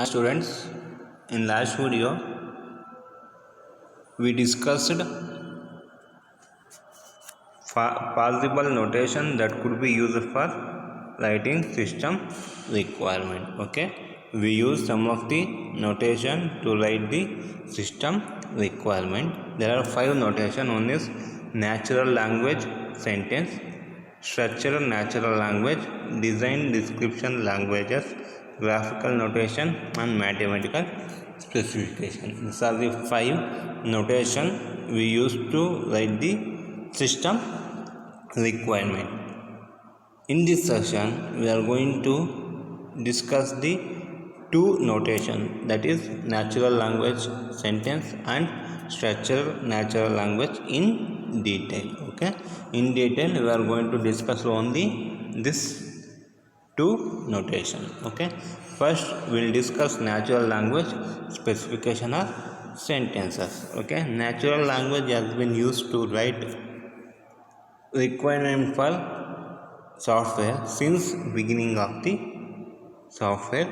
Hi students, in last video we discussed possible notation that could be used for writing system requirement. Okay, we use some of the notation to write the system requirement. There are 5 notation. One is natural language sentence, structural natural language, design description languages, graphical notation, and mathematical specification. These are the 5 notation we use to write the system requirement. In this session we are going to discuss the 2 notation, that is natural language sentence and structural natural language in detail. Okay, in detail we are going to discuss only this 2 notation. Okay, first we will discuss natural language specification of sentences. Okay, natural language has been used to write requirement for software since beginning of the software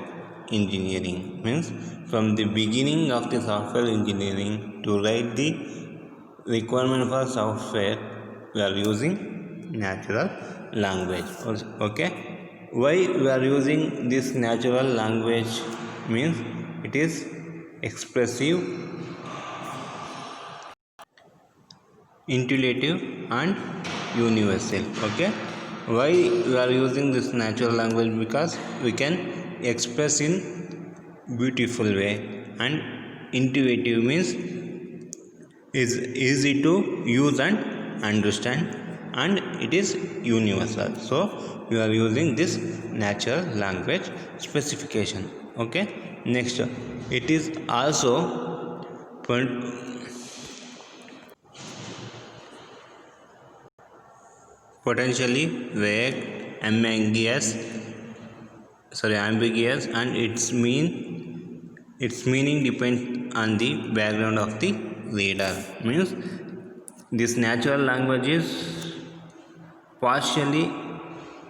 engineering. Means from the beginning of the software engineering, to write the requirement for software we are using natural language. Okay, why we are using this natural language? Means it is expressive, intuitive and universal. Okay, why we are using this natural language? Because we can express in beautiful way, and intuitive means is easy to use and understand, and it is universal. So we are using this natural language specification. Okay, next, it is also potentially vague, ambiguous, and its meaning depends on the background of the reader. Means this natural language is partially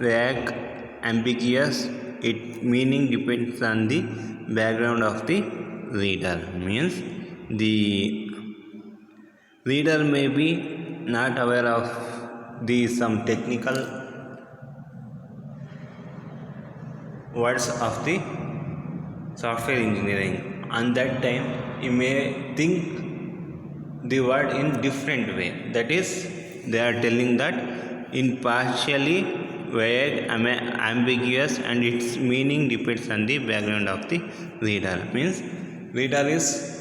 vague, ambiguous, its meaning depends on the background of the reader. Means the reader may be not aware of some technical words of the software engineering. On that time you may think the word in different way. That is, they are telling that in partially vague, ambiguous, and its meaning depends on the background of the reader. Means reader is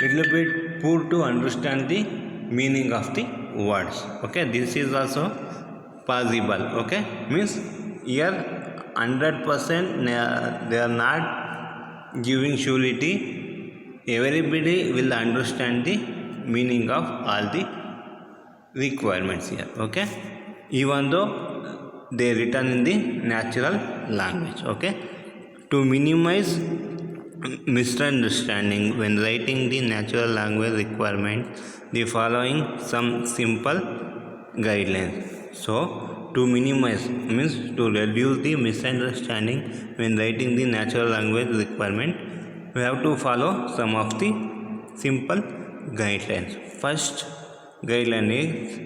little bit poor to understand the meaning of the words. Okay, this is also possible. Okay, means here 100% they are not giving surety everybody will understand the meaning of all the requirements here. Okay, even though they written in the natural language. Okay, to minimize misunderstanding when writing the natural language requirement, the following some simple guidelines. So to minimize means to reduce the misunderstanding when writing the natural language requirement, we have to follow some of the simple guidelines. First guideline is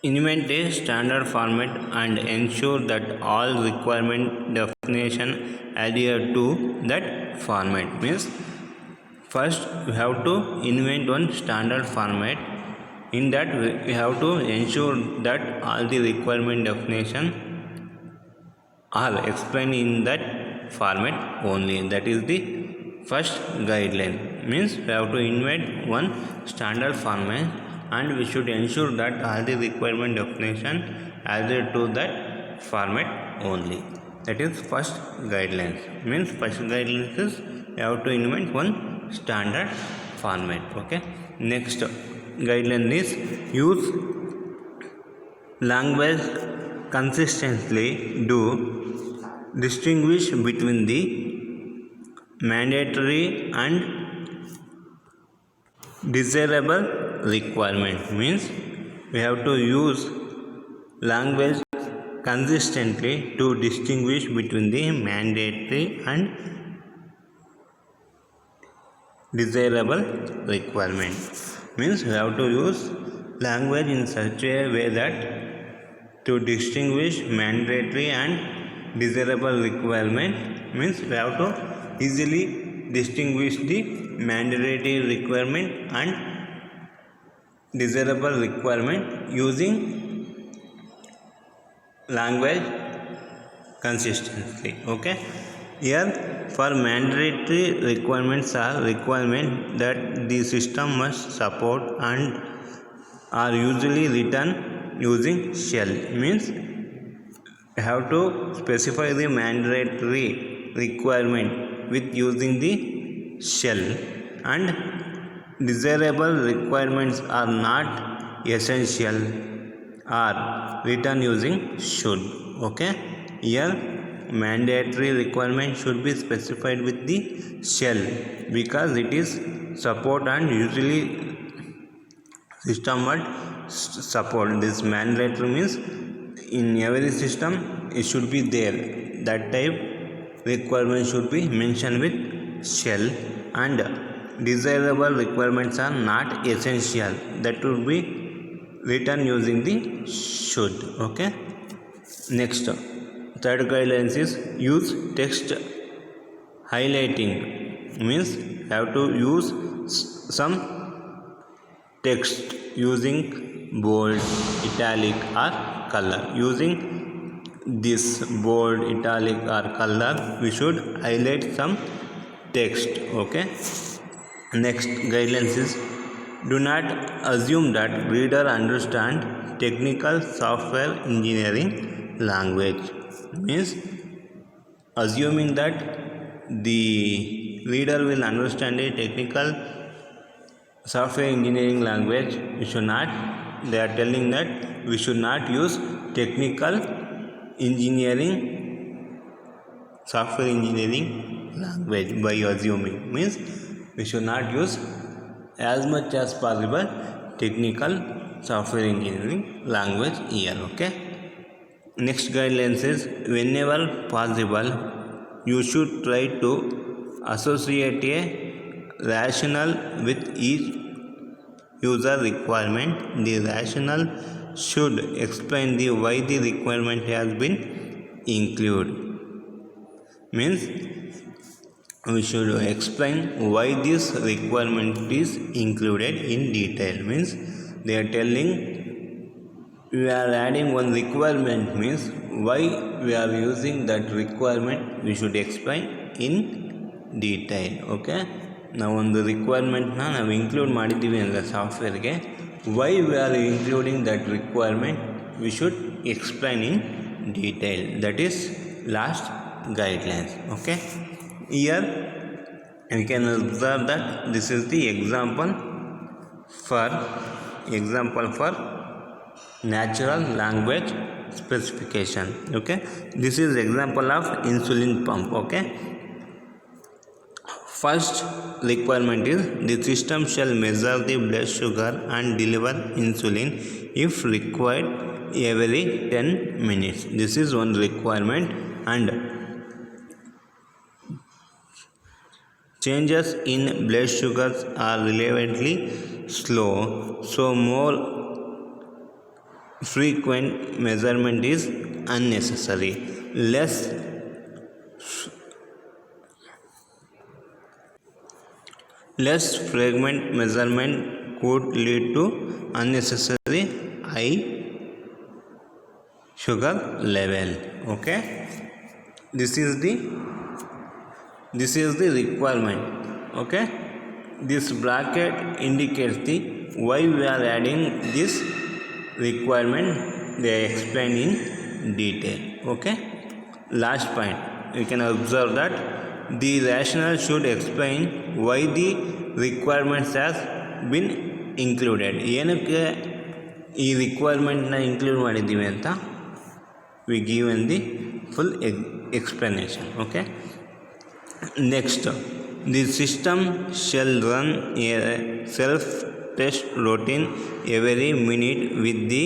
invent a standard format and ensure that all requirement definition adhere to that format. Means first we have to invent one standard format. In that we have to ensure that all the requirement definition are explained in that format only. That is the first guideline. Means we have to invent one standard format and we should ensure that all the requirement definition adhere to that format only. That is first guidelines. Means first guidelines is you have to invent one standard format. Okay, next guideline is use language consistently. Do distinguish between the mandatory and desirable requirement. Means we have to use language consistently to distinguish between the mandatory and desirable requirement. Means we have to use language in such a way that to distinguish mandatory and desirable requirement, means we have to easily distinguish the mandatory requirement and desirable requirement using language consistently. Okay, here for mandatory requirements are requirement that the system must support and are usually written using shell. Means you have to specify the mandatory requirement with using the shell, and desirable requirements are not essential are written using should. Okay, here mandatory requirement should be specified with the shell because it is support and usually system would support. This mandatory means in every system it should be there, that type requirement should be mentioned with shell, and desirable requirements are not essential, that would be written using the should. Okay, next third guidelines is use text highlighting. Means have to use some text using bold, italic or color. Using this bold, italic or color we should highlight some text. Okay, next guidelines is do not assume that reader understand technical software engineering language. Means assuming that the reader will understand a technical software engineering language, we should not. They are telling that we should not use technical engineering software engineering language by assuming. Means we should not use as much as possible technical software engineering language here. Okay, next guidelines is whenever possible you should try to associate a rationale with each user requirement. The rationale should explain the why the requirement has been included. Means we should explain why this requirement is included in detail. Means they are telling we are adding one requirement, means why we are using that requirement we should explain in detail. Okay, ನಾವು ಒಂದು ರಿಕ್ವೈರ್ಮೆಂಟ್ನ ನಾವು include ಮಾಡಿದ್ದೀವಿ ಅಂದರೆ ಸಾಫ್ಟ್ವೇರ್ಗೆ, why we are including that requirement we should explain in detail. That is last guidelines. Okay, here you can observe that this is the example for natural language specification. Okay, this is example of insulin pump. Okay, first requirement is the system shall measure the blood sugar and deliver insulin if required every 10 minutes. This is one requirement, and changes in blood sugars are relatively slow, so more frequent measurement is unnecessary. Less frequent measurement could lead to unnecessary high sugar level. Okay, this is the requirement. Okay, this bracket indicates the why we are adding this requirement. They explain in detail. Okay, last point, you can observe that the rationale should explain why the requirements has been included. ಏನಕ್ಕೆ ಈ ರಿಕ್ವೈರ್ಮೆಂಟ್ನ include ಮಾಡಿದ್ದೀವಿ ಅಂತ we give in the full explanation. Okay, next, the system shall run a self test routine every minute with the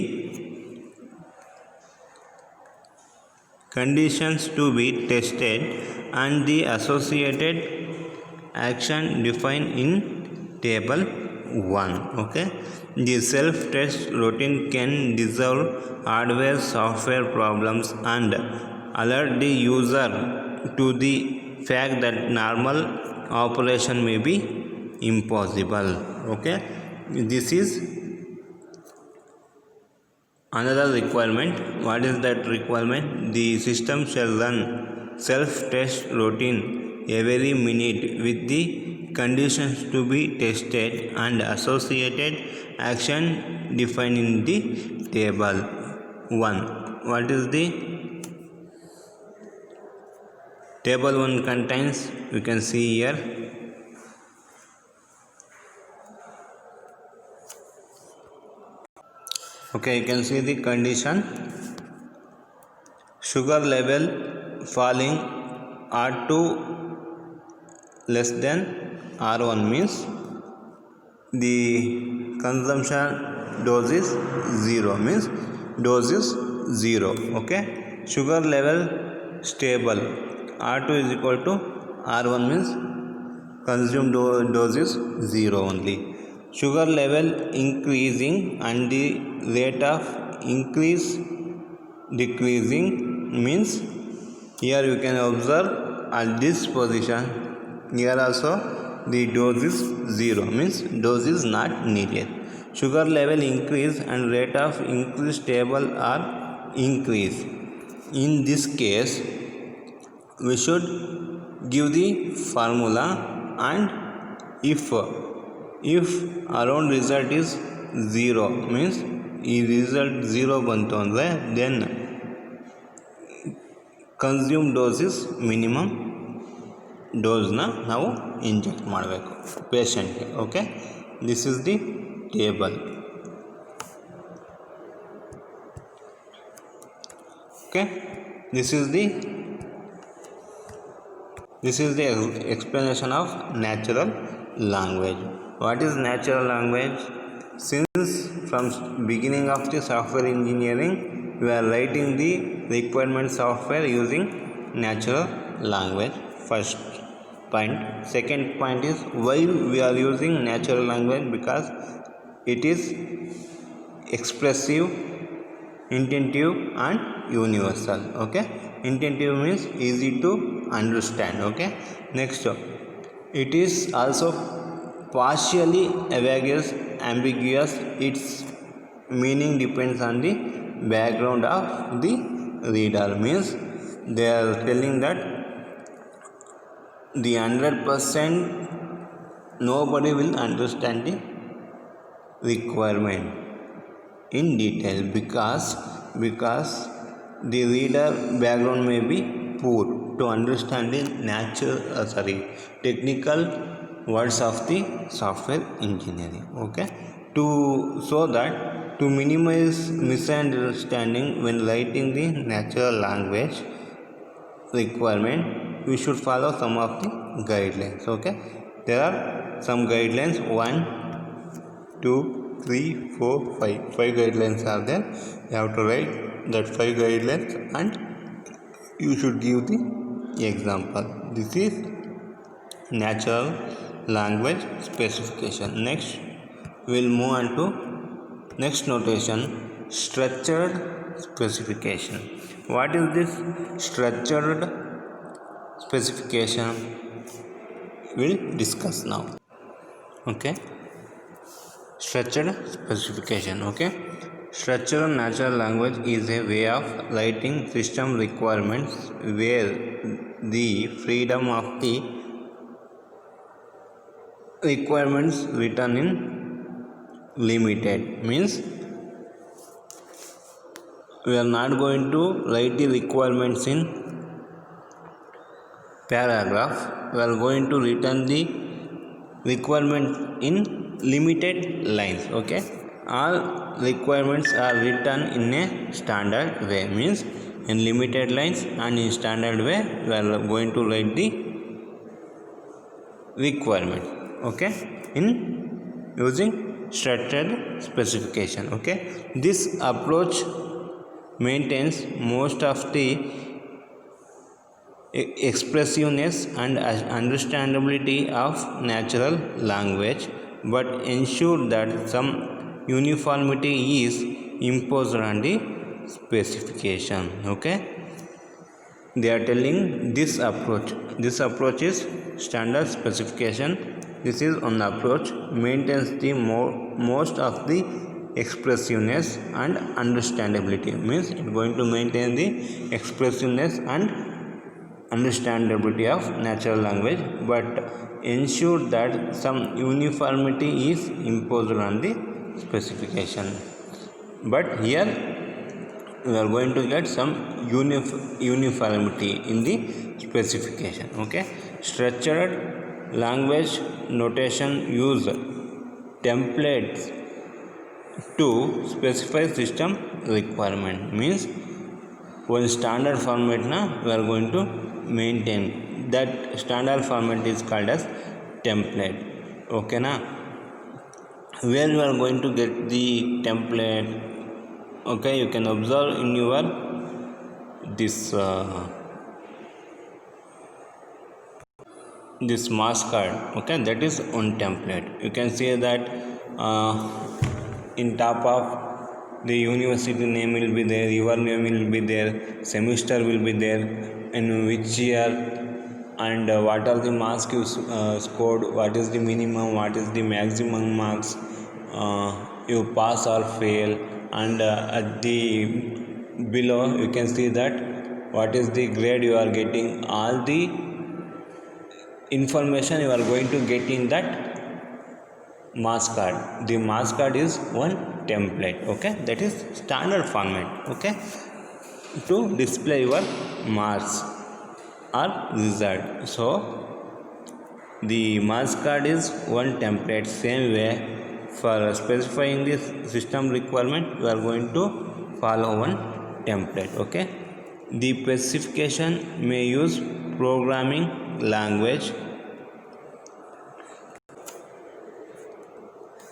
conditions to be tested and the associated action defined in table 1. Okay, the self test routine can resolve hardware software problems and alert the user to the fact that normal operation may be impossible. Okay, this is another requirement. What is that requirement? The system shall run self-test routine every minute with the conditions to be tested and associated action defined in the table 1. What is the table 1 contains? You can see here. Okay, you can see the condition: sugar level falling R2 less than R1 means the consumption dose is 0, means dose is 0. Okay, sugar level stable, R2 is equal to R1 means consumed dose is 0 only. Sugar level increasing and the rate of increase decreasing means here you can observe at this position, here also the dose is 0, means dose is not needed. Sugar level increase and rate of increase stable or increase. In this case we should give the formula, and if around result is 0 means ಈ result 0 ಬಂತು ಅಂದರೆ then consume ಡೋಸಿಸ್ minimum ಡೋಸ್ನ ನಾವು inject ಮಾಡಬೇಕು ಪೇಷಂಟ್ಗೆ. Okay, this is the table. Okay, this is the explanation of natural language. What is natural language? Since from beginning of the software engineering we are writing the requirement software using natural language. First point. Second point is why we are using natural language, because it is expressive, intentive and universal. Okay, intentive means easy to understand. Okay, next it is also partially ambiguous. Its meaning depends on the background of the reader, means they are telling that the 100% nobody will understand the requirement in detail, because the reader background may be poor to understand the technical words of the software engineering. Okay, to minimize misunderstanding when writing the natural language requirement, we should follow some of the guidelines. Okay, there are some guidelines: 1, 2, 3, 4, 5 guidelines are there. You have to write that 5 guidelines and you should give the example. This is natural language specification. Next we'll move on to next notation, structured specification. What is this structured specification? We'll discuss now. Okay, structured specification. Okay, structured natural language is a way of writing system requirements where the freedom of the requirements written in limited, means we are not going to write the requirements in paragraph. We are going to written the requirement in limited lines. Okay, all requirements are written in a standard way, means in limited lines and in standard way we are going to write the requirement. Okay, in using structured specification. Okay, this approach maintains most of the expressiveness and understandability of natural language, but ensure that some uniformity is imposed on the specification. Okay, they are telling this approach is standard specification. This is one approach maintains the most of the expressiveness and understandability, means it is going to maintain the expressiveness and understandability of natural language, but ensure that some uniformity is imposed on the specification. But here we are going to get some uniformity in the specification. Okay, structured language notation use templates to specify system requirement, means one standard format we are going to maintain. That standard format is called as template. Okay na, where you are going to get the template? Okay, you can observe in your this mass card. Okay, that is one template. You can see that in top of the university name will be there, your name will be there, semester will be there, in which year, and what are the marks you scored, what is the minimum, what is the maximum marks you pass or fail, and at the below you can see that what is the grade you are getting. All the information you are going to get in that mass card. The mass card is one template. Okay, that is standard format. Okay, to display your marks or result. So the mass card is one template. Same way, for specifying this system requirement, we are going to follow one template. Okay, the specification may use programming language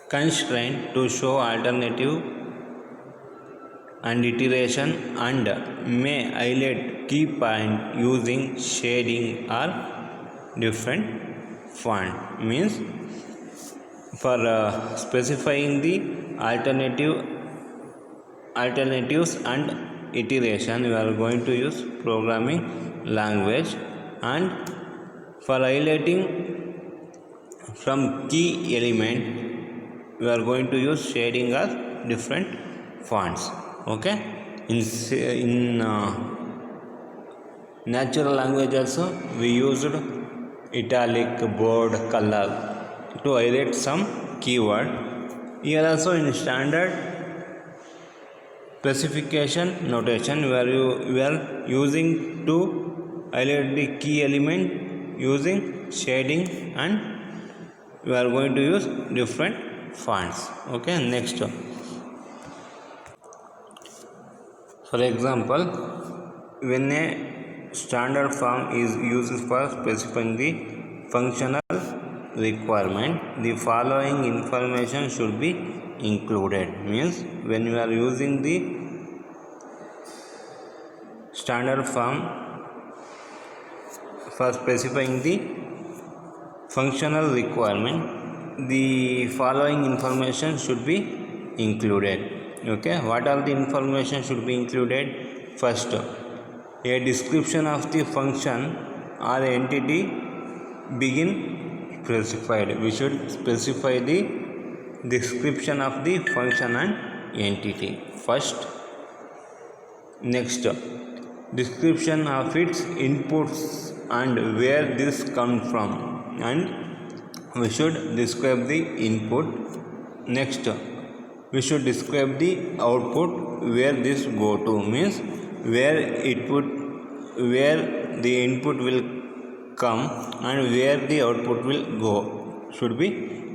constraint to show alternative and iteration, and may highlight key point using shading or different font. Means for specifying the alternatives and iteration, we are going to use programming language, and for highlighting from key element we are going to use shading or different fonts. Okay, in natural language also we used italic, bold, color to highlight some keyword. Here also in standard specification notation we are using to highlight the key element using shading, and we are going to use different fonts. Okay, next, for example, when a standard form is used for specifying the functional requirement, the following information should be included. Means when you are using the standard form for specifying the functional requirement, the following information should be included. Okay, what are the information should be included? First, a description of the function or entity begin specified. We should specify the description of the function and entity first. Next, description of its inputs and where this comes from, and we should describe the input. Next, we should describe the output, where this go to, means where the input will come and where the output will go should be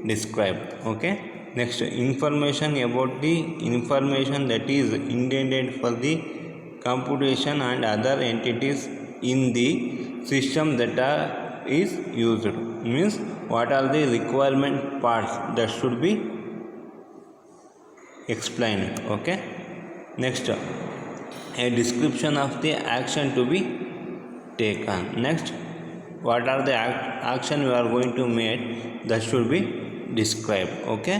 described. Okay, next, information about the information that is intended for the computation and other entities in the system that is used, means what are the requirement parts that should be explained. Okay, next, a description of the action to be taken. Next, what are the action you are going to make, that should be described. Okay.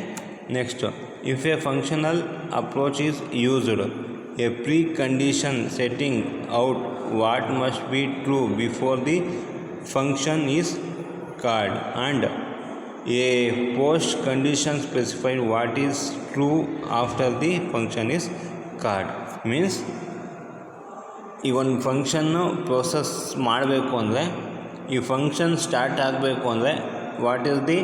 Next, if a functional approach is used, a precondition setting out what must be true before the function is called, and a post condition specified what is true after the function is called. Means ಈ ಒಂದು function process ಮಾಡಬೇಕು ಅಂದರೆ, ಈ function start ಆಗಬೇಕು ಅಂದರೆ, what is the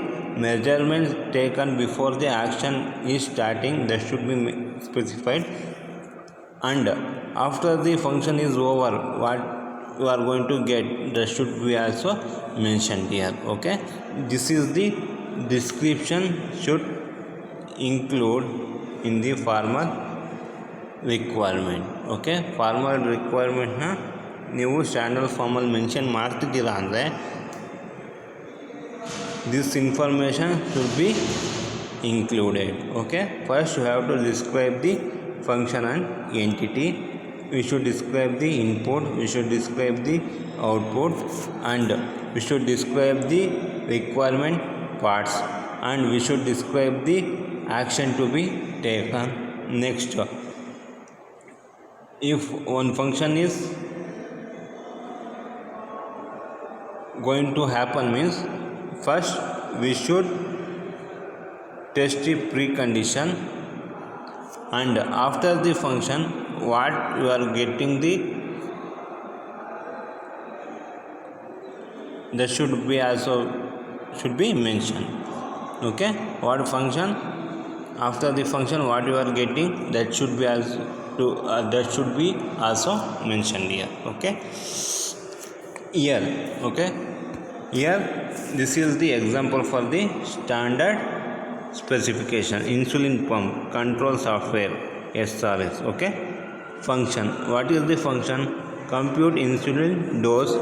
measurements taken before the action is starting, that should be specified. And after the function is over, what you are going to get, that should be also mentioned here. Okay, this is the description should include in the formal requirement. Okay, formal requirement na ನೀವು standard ಫಾರ್ಮಲ್ಲಿ mention ಮಾಡ್ತಿದ್ದೀರಾ ಅಂದರೆ, this information should be included. Okay, first you have to describe the function and entity. We should describe the input, we should describe the output, and we should describe the requirement parts, and we should describe the action to be taken. Next, if one function is going to happen, means first we should test the precondition, and after the function what you are getting the, that should be also should be mentioned. Okay, what function, after the function what you are getting, that should be also to that should be also mentioned here. Okay, here. Okay, here this is the example for the standard specification, insulin pump control software, SRS. Okay, function, what is the function? Compute insulin dose,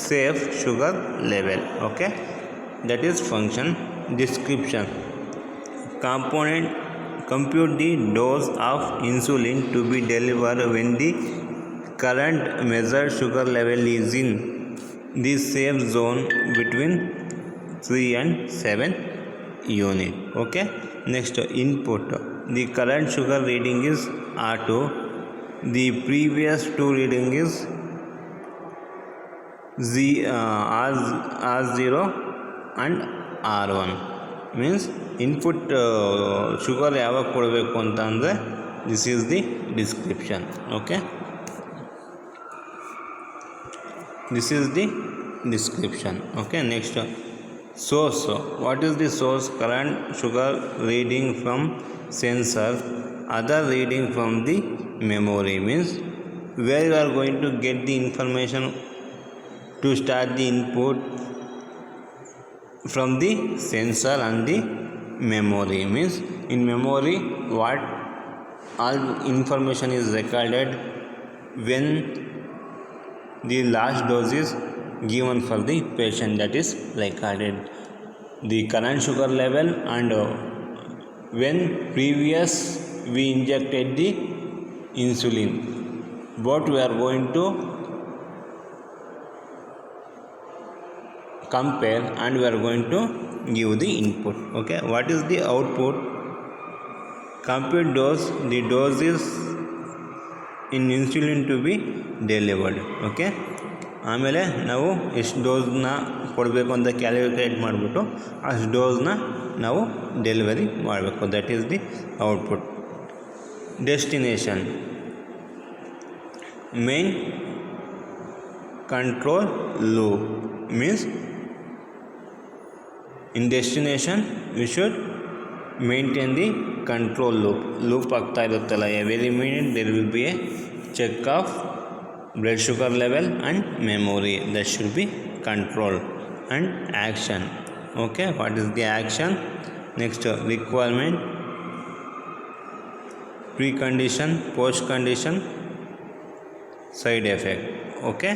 safe sugar level. Okay, that is function. Description, component, compute the dose of insulin to be delivered when the current measured sugar level is in the safe zone between 3 and 7 unit. Okay, next, input, the current sugar reading is R2, the previous two reading is R0 and R1. means input sugar ಯಾವಾಗ ಕೊಡಬೇಕು ಅಂತ ಅಂದರೆ, this is the description. Okay, this is the description. Okay, next, source, what is the source? Current sugar reading from sensor, other reading from the memory. means where you are going to get the information to start the input, from the sensor and the memory. means in memory what all information is recorded when the last dose is given for the patient, that is recorded the current sugar level, and when previous we injected the insulin, both we are going to compare and we are going to give the input. Okay, what is the output? Compute dose, the dose is in insulin to be delivered. Okay, ಆಮೇಲೆ ನಾವು ಎಷ್ಟು ಡೋಸ್ನ ಕೊಡಬೇಕು ಅಂತ calculate ಮಾಡಿಬಿಟ್ಟು ಅಷ್ಟು ಡೋಸ್ನ ನಾವು delivery ಮಾಡಬೇಕು. That is the output. Destination, main control loop. Means in destination we should maintain the control loop ಆಗ್ತಾ ಇರುತ್ತಲ್ಲ, every minute there will be a check of blood sugar level and memory, that should be control. And action, okay, what is the action? Next, requirement, precondition, post condition, side effect. Okay,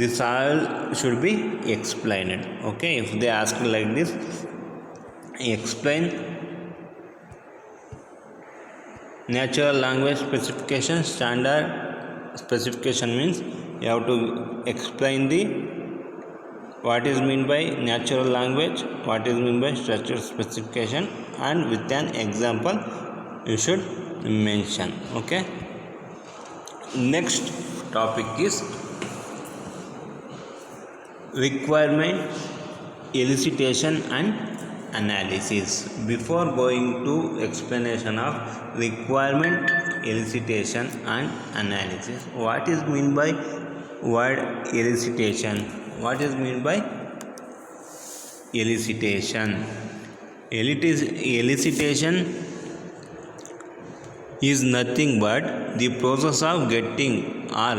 this all should be explained. Okay, if they ask like this, explain. Natural language specification, standard specification means you have to explain the what is mean by natural language, what is mean by structure specification, and with an example you should mention. Okay, next topic is requirement elicitation and analysis. Before going to explanation of requirement elicitation and analysis, what is mean by word elicitation? What is mean by elicitation? Elicitation is nothing but the process of getting or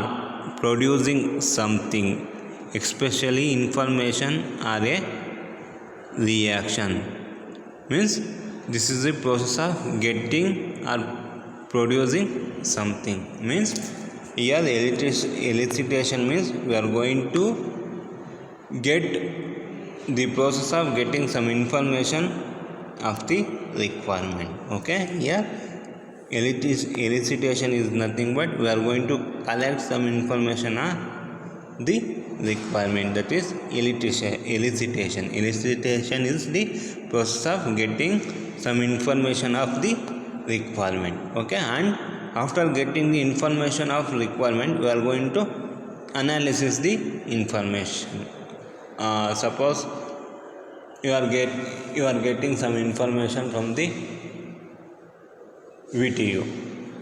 producing something, especially information or a reaction. Means this is the process of getting or producing something. Means here elicitation means we are going to get the process of getting some information of the requirement. Okay, here elicitation is nothing but we are going to collect some information on the requirement, that is elicitation. Elicitation is the process of getting some information of the requirement. Okay, and after getting the information of requirement, we are going to analyze the information. Suppose you are getting some information from the VTU.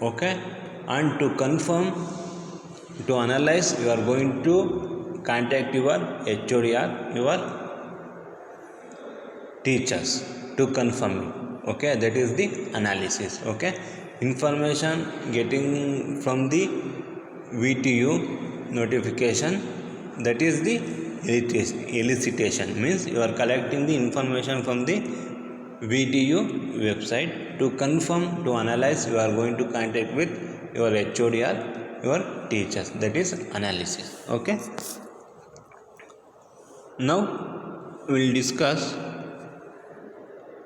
Okay, and to confirm, to analyze, you are going to contact your HOD or your teachers to confirm it. Okay, that is the analysis. Okay, information getting from the VTU notification, that is the elicitation. Means you are collecting the information from the VTU website. To confirm, to analyze, you are going to contact with your HOD or your teachers, that is analysis. Okay, now we will discuss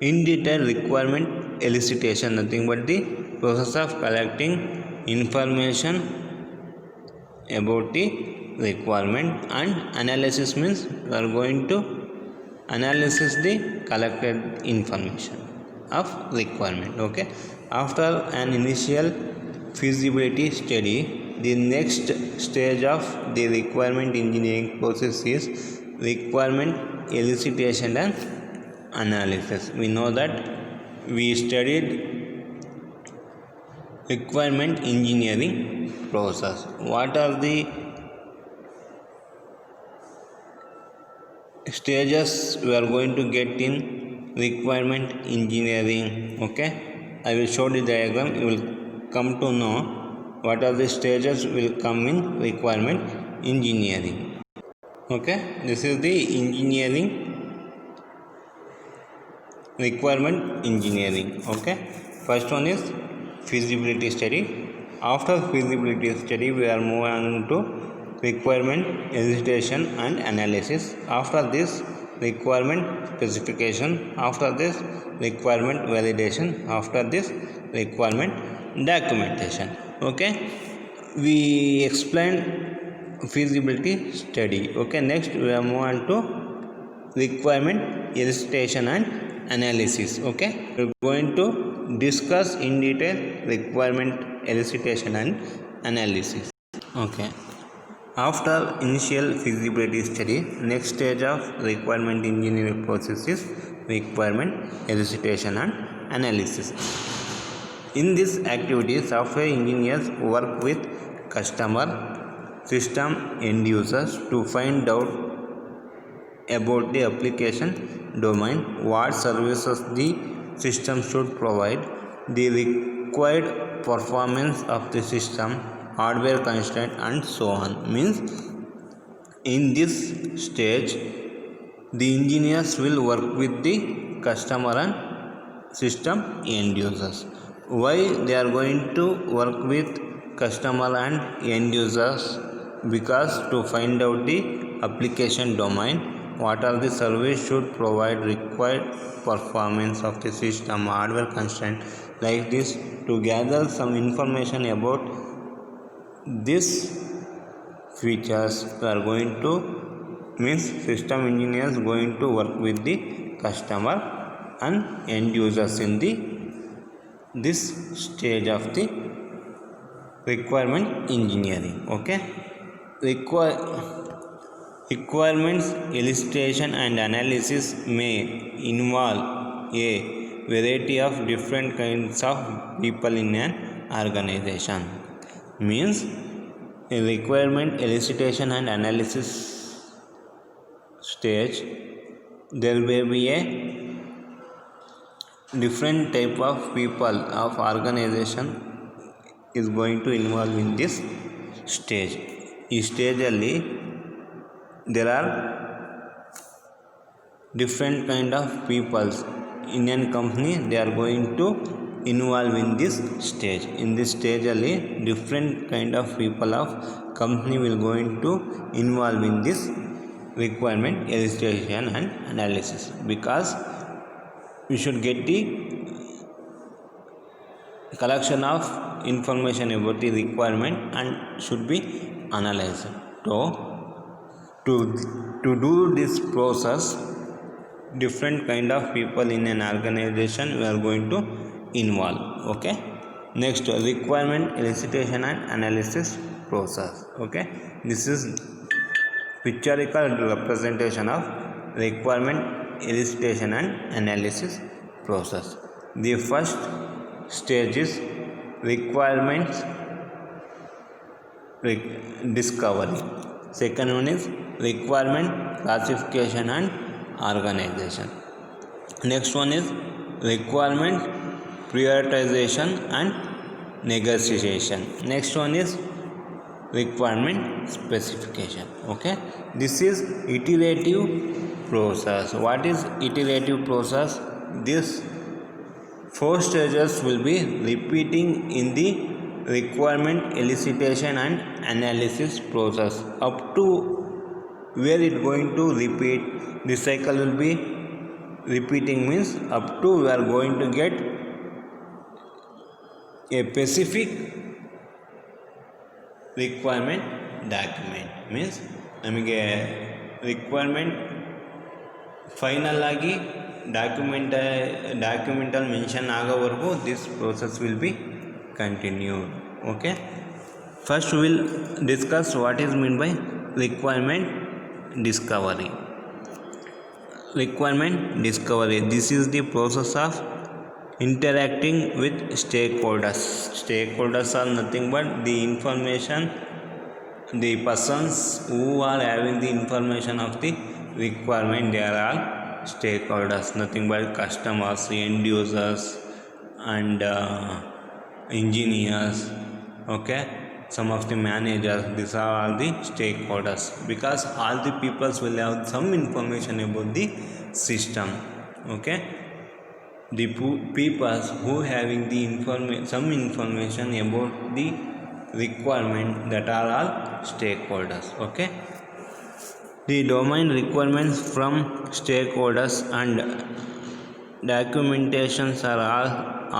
in detail requirement elicitation, nothing but the process of collecting information about the requirement, and analysis means we are going to analyze the collected information of requirement. Okay, after an initial feasibility study, the next stage of the requirement engineering process is requirement elicitation and analysis. We know that we studied requirement engineering process. What are the stages we are going to get in requirement engineering? Okay, I will show the diagram. You will come to know what are the stages will come in requirement engineering. Okay, this is the engineering requirement engineering. Okay, first one is feasibility study. After feasibility study, we are moving on to requirement elicitation and analysis. After this, requirement specification. After this, requirement validation. After this, requirement documentation. Okay, we explained feasibility study. Okay, next we are moving on to requirement elicitation and analysis. Okay, we are going to discuss in detail requirement elicitation and analysis. Okay, after initial feasibility study, next stage of requirement engineering process is requirement elicitation and analysis. In this activity, software engineers work with customer, system end users to find out about the application domain, what services the system should provide, the required performance of the system, hardware constraint, and so on. Means in this stage, the engineers will work with the customer and system end users. Why they are going to work with customer and end users? Because to find out the application domain, what are the service should provide, required performance of the system, hardware constraint, like this, to gather some information about this features. We are going to means system engineers going to work with the customer and end users in this stage of the requirement engineering. Okay, requirements elicitation and analysis may involve a variety of different kinds of people in an organization. Means in requirement elicitation and analysis stage, there may be a different type of people of organization is going to involve in this stage. ಈ ಸ್ಟೇಜಲ್ಲಿ there are different kind of peoples in a company. They are going to involve in this stage. In this stage alli different kind of people of company will going to involve in this requirement elicitation and analysis, because we should get the collection of information about the requirement and should be analyzed. So to do this process, different kind of people in an organization we are going to involve. Okay, next, requirement elicitation and analysis process. Okay, this is pictorial representation of requirement elicitation and analysis process. The first stage is requirements discovery. Second one is requirement classification and organization. Next one is requirement prioritization and negotiation. Next one is requirement specification. Okay, this is iterative process. What is iterative process? This 4 stages will be repeating in the requirement elicitation and analysis process. Up to where it going to repeat, the cycle will be repeating, means up to we are going to get a specific requirement document. Means ನಮಗೆ requirement final ಆಗಿ ಡಾಕ್ಯುಮೆಂಟಲ್ಲಿ mention ಆಗೋವರೆಗೂ this process will be continued. Okay, first we will discuss what is meant by requirement discovery. Requirement discovery, this is the process of interacting with stakeholders. Stakeholders are nothing but the information, the persons who are having the information of the requirement. They are all stakeholders, nothing but customers, end users and engineers. Okay, some of the managers, these are all the stakeholders, because all the peoples will have some information about the system. Okay, the peoples who having the some information about the requirement, that are all stakeholders. Okay, the domain requirements from stakeholders and documentations are all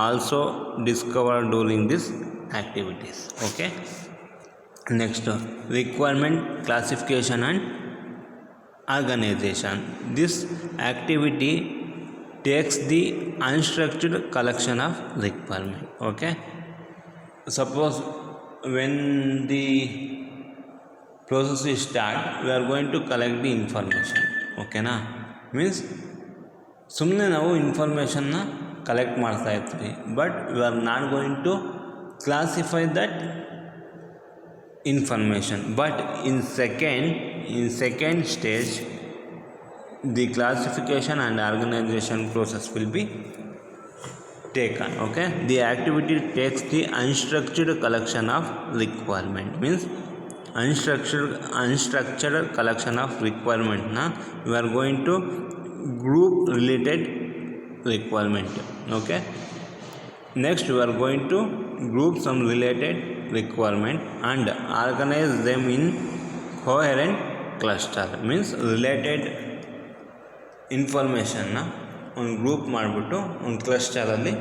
also discovered during these activities. Okay, next, requirement classification and organization. This activity takes the unstructured collection of requirement. Okay, suppose when the process is start, we are going to collect the information. Okay na, means ಸುಮ್ಮನೆ ನಾವು ಇನ್ಫಾರ್ಮೇಷನ್ನ collect ಮಾಡ್ತಾ ಇರ್ತೀವಿ, but we are not going to classify that information. But in second stage, the classification and organization process will be taken. Okay, the activity takes the unstructured collection of requirement. Means unstructured collection of requirement na we are going to group related requirement. Okay, next we are going to group some related requirement and organize them in coherent cluster. Means related information na ಒಂದು group ಮಾಡಿಬಿಟ್ಟು ಒಂದು ಕ್ಲಸ್ಟರಲ್ಲಿ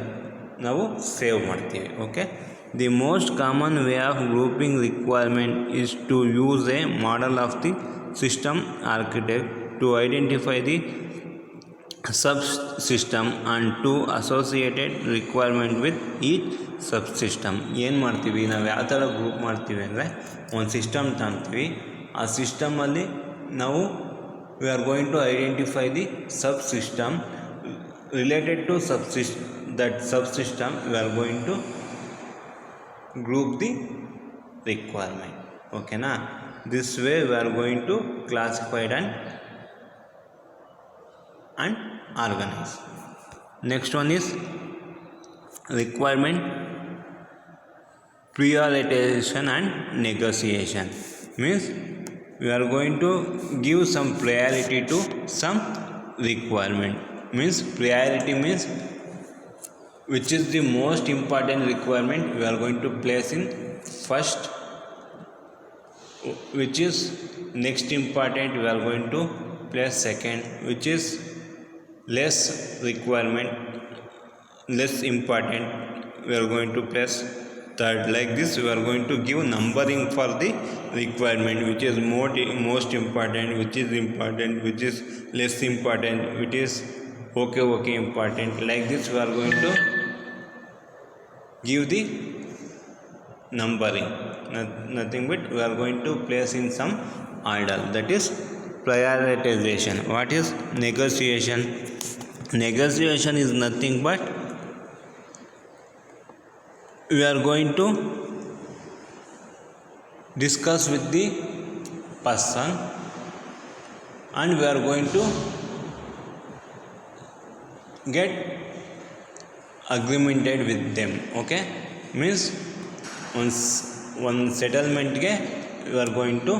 ನಾವು save ಮಾಡ್ತೀವಿ. Okay, The most common way of grouping requirement is to use a model of the system architect to identify the subsystem and to associated requirement with each subsystem. ಏನು ಮಾಡ್ತೀವಿ ನಾವು ಯಾವ ಥರ ಗ್ರೂಪ್ ಮಾಡ್ತೀವಿ ಅಂದರೆ ಒಂದು ಸಿಸ್ಟಮ್ ತಗೊಳ್ತೀವಿ, ಆ ಸಿಸ್ಟಮಲ್ಲಿ ನಾವು we are going to identify the subsystem related to that subsystem. We are going to group the requirement. Okay na? This way we are going to classify and organize. Next one is requirement prioritization and negotiation. Means we are going to give some priority to some requirement. Means priority means which is the most important requirement we are going to place in first, which is next important we are going to place second, which is less requirement less important we are going to place third. Like this we are going to give numbering for the requirement, which is most important, which is important, which is less important, which is okay important. Like this we are going to give the numbering, nothing but we are going to place in some order. That is prioritization. What is negotiation? Negotiation is nothing but we are going to discuss with the person and we are going to get agreemented with them. Okay, means one settlement ge we are going to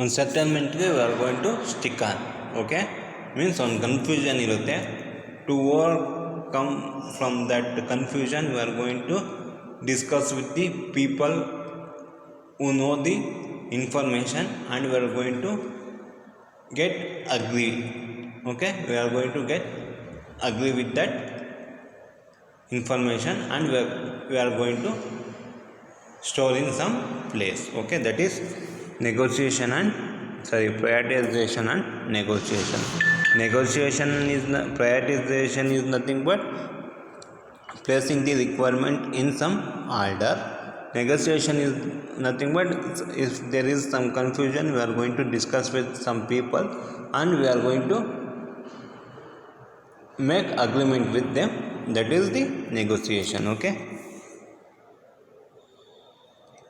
ಒಂದು ಸೆಟಲ್ಮೆಂಟ್ಗೆ we are going to stick on. Okay, means ಒಂದು confusion ಇರುತ್ತೆ. To overcome from that confusion we are going to discuss with the people who know the information and we are going to get agree. Okay, we are going to get agree with that information and we are going to store in some place. Okay, that is negotiation and prioritization and negotiation. Prioritization is nothing but placing the requirement in some order. Negotiation is nothing but if there is some confusion we are going to discuss with some people and we are going to make agreement with them. That is the negotiation. Okay,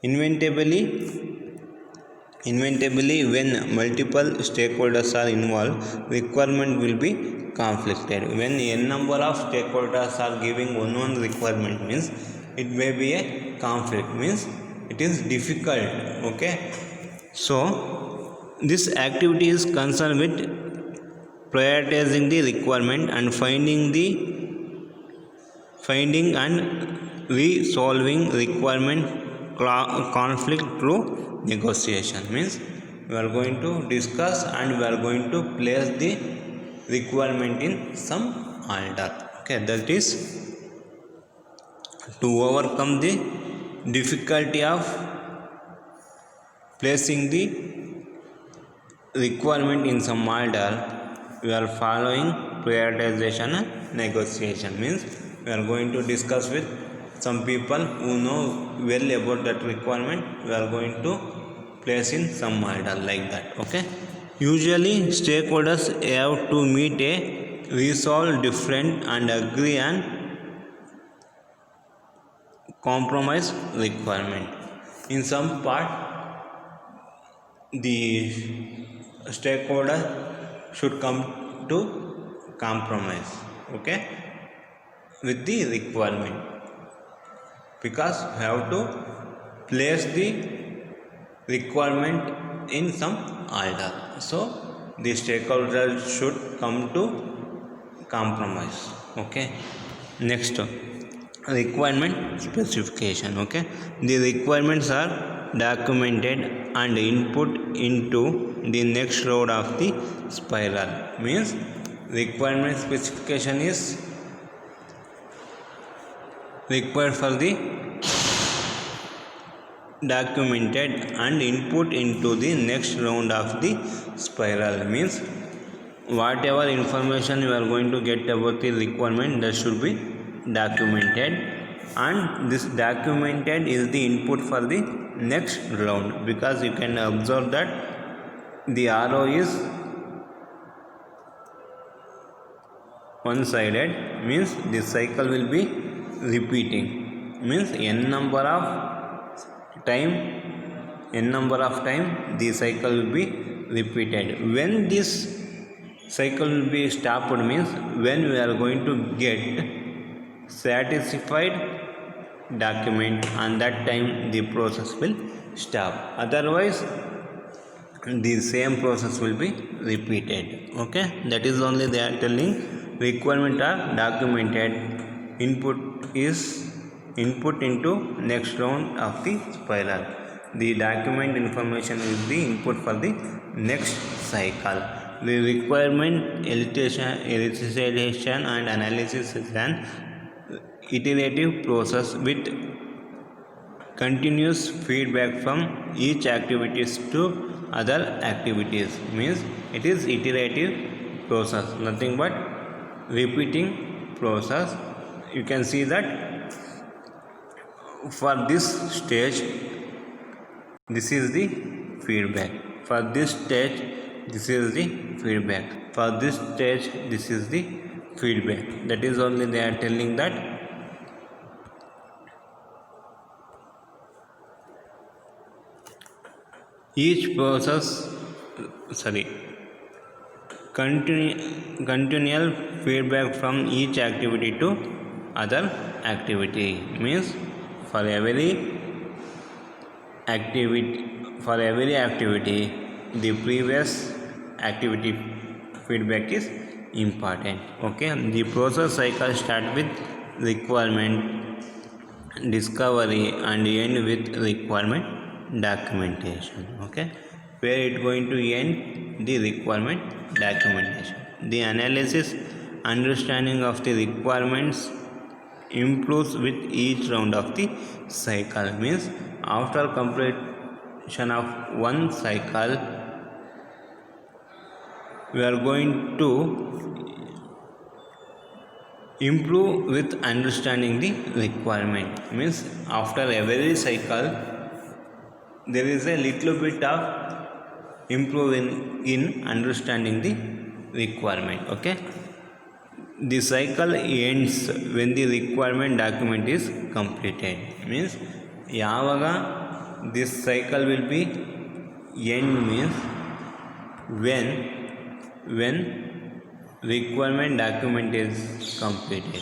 inventably when multiple stakeholders are involved, requirement will be conflicted. When n number of stakeholders are giving one requirement means it may be a conflict, means it is difficult. Okay, so this activity is concerned with prioritizing the requirement and finding and resolving requirement conflict through negotiation. Means we are going to discuss and we are going to place the requirement in some order. Okay, that is to overcome the difficulty of placing the requirement in some order. We are following prioritization and negotiation. Means we are going to discuss with some people who know well about that requirement. We are going to place in some order like that. Okay, usually stakeholders have to meet a resolve different and agree and compromise requirement. In some part the stakeholder should come to compromise, okay, with the requirement, because we have to place the requirement in some order. So the stakeholders should come to compromise. Okay, next requirement specification. Okay, the requirements are documented and input into the next round of the spiral. Means requirement specification is required for the documented and input into the next round of the spiral. Means whatever information you are going to get about the requirement, that should be documented, and this documented is the input for the next round, because you can observe that the arrow is one sided, means this cycle will be repeating, means n number of time the cycle will be repeated. When this cycle will be stopped, means when we are going to get satisfied document, and that time the process will stop, otherwise the same process will be repeated. Okay, that is only they are telling requirement are documented, input is input into next round of the spiral. The document information is the input for the next cycle. The requirement elicitation and analysis is an iterative process with continuous feedback from each activities to other activities. Means it is iterative process, nothing but repeating process. You can see that for this stage this is the feedback, for this stage this is the feedback, for this stage this is the feedback. That is only they are telling that each process continual feedback from each activity to other activity. Means for every activity the previous activity feedback is important. Okay, the process cycle start with requirement discovery and end with requirement documentation. Okay, where it going to end? The requirement documentation. The analysis understanding of the requirements improves with each round of the cycle. Means after completion of one cycle we are going to improve with understanding the requirement. Means after every cycle there is a little bit of improving in understanding the requirement. Okay, the cycle ends when the requirement document is completed. Means yavaga this cycle will be end, means when requirement document is completed.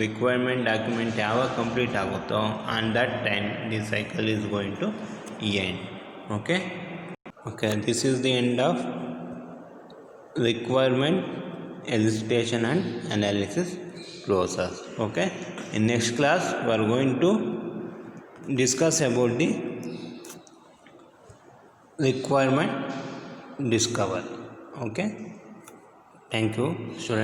Requirement document ಯಾವಾಗ complete ಆಗುತ್ತೋ and that time the cycle is going to end. Okay, this is the end of requirement elicitation and analysis process. Okay, in next class we are going to discuss about the requirement discovery. Okay, thank you students.